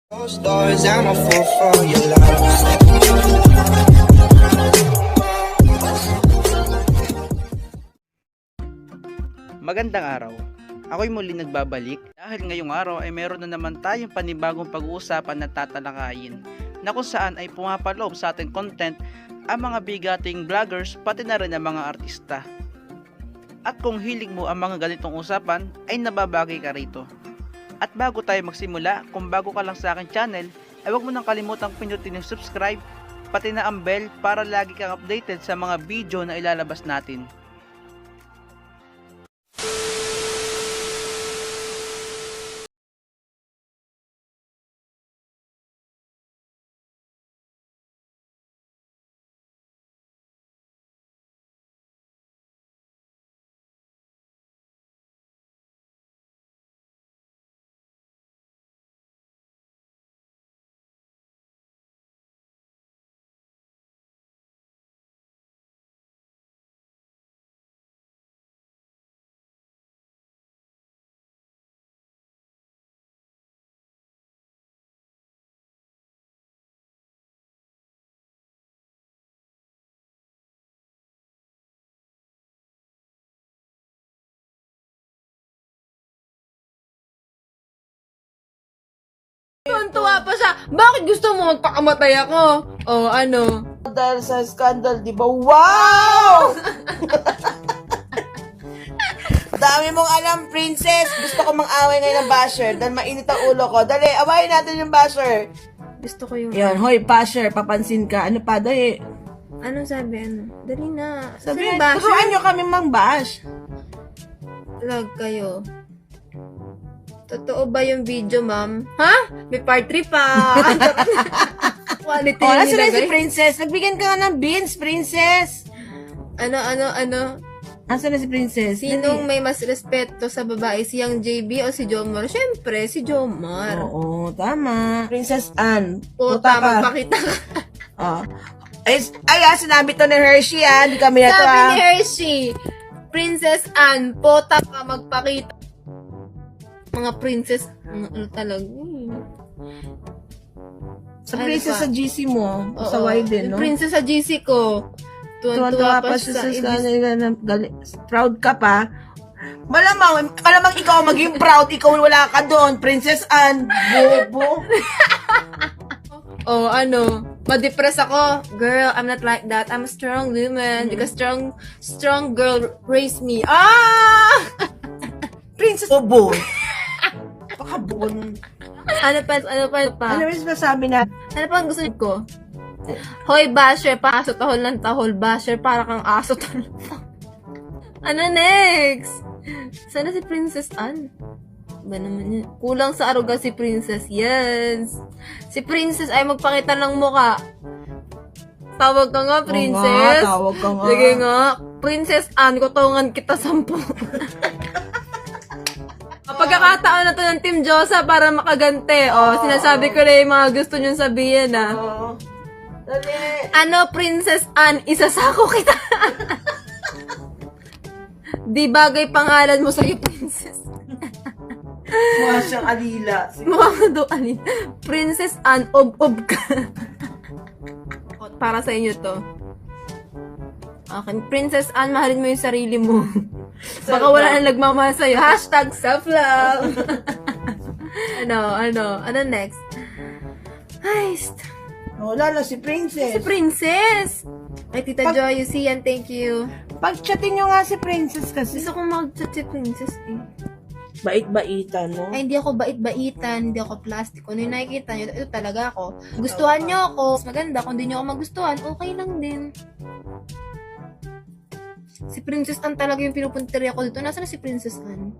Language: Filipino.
Those doors, I'm a fool for your love. Magandang araw. Ako'y muli nagbabalik dahil ngayong araw ay meron na naman tayong panibagong pag-uusapan na tatalakayin na kung saan ay pumapaloob sa ating content ang mga bigating vloggers pati na rin ang mga artista. At kung hilig mo ang mga ganitong usapan ay nababagay ka rito. At bago tayo magsimula, kung bago ka lang sa aking channel ay huwag mo nang kalimutang pindutin yung subscribe pati na ang bell para lagi kang updated sa mga video na ilalabas natin. Tuwa pa siya. Bakit gusto mo magpakamatay ako? O ano? Dahil sa scandal, di ba? Wow! Dami mong alam, princess. Gusto ko mang-away ngayon ng basher dahil mainit ang ulo ko. Dali, awayin natin yung basher. Gusto ko yung... Yan, hoy, basher, papansin ka. Ano pa, dali? Ano sabi? Ano? Dali na. Sabi, Sino ba? turuan nyo kami mang-bash. Lag kayo. Totoo ba yung video, ma'am? Ha? May part 3 pa. Quality O, yung nasa na si nilagay. princess? Nagbigyan ka nga ng beans, princess. Ano? Asa na si princess? Sinong may mas respeto sa babae? Si Yang JB o si Jomar? Siyempre, si Jomar. Oo, tama. Princess Anne. Puta, magpakita ka. Oh. Sinabi to ni Hershey, Hindi kami na to, Sabi ni Hershey, Princess Anne, pota ka, magpakita. Mga princess, ano talaga. Sa Ano princess pa? sa GC mo, sa Oo, Wyden, yung no? princess sa GC ko. Tuwan-tuwa pa siya sa proud ka pa. Malamang ikaw maging proud, ikaw wala ka doon, Princess Anne. Bobo. Oh, ma-depress ako. Girl, I'm not like that. I'm a strong woman. Because strong girl raised me. Ah! Princess Bobo. Pakabon. Ano pa? Ano rin masabi na? Ano pa ang gusto ko? Hoy, basher, paso tahol ng tahol. Basher, para kang aso tahol. Ano next? Sana si Princess Anne? Ba naman yun? Kulang sa aruga si Princess. Yes. Si Princess ay magpakita ng muka. Tawag ka nga, Princess. Tawag ka nga. Sige nga. Princess Anne, kutungan kita 10. Pagkakataon na to ng Team Josa para makagante. Sinasabi ko na yung mga gusto nyong sabihin, Oo. Dali. Ano, Princess Anne, isasako kita. Di bagay pangalan mo sa'yo, Princess. Mukha siyang alila. Mukha ka daw, alin. Princess Anne, ob-ob ka. Para sa inyo to. Okay, Princess Anne, mahalin mo yung sarili mo. Baka wala na nagmamahal sa'yo. Hashtag self-love. Ano next? Ay, Wala na si Princess. si Princess! Ay, Tita Joy, you see yan, thank you. Pag-chatin nyo nga si Princess kasi. Gusto kong mag-chat si Princess eh. Bait-baitan, no? Ay, hindi ako bait-baitan, hindi ako plastic. Kung ano yung nakikita nyo, ito talaga ako. Gustuhan nyo ako. Mas maganda, kung hindi nyo ako magustuhan, okay lang din. Si Princess Anne talaga yung pinupuntiri ako dito. Nasaan na si Princess Anne?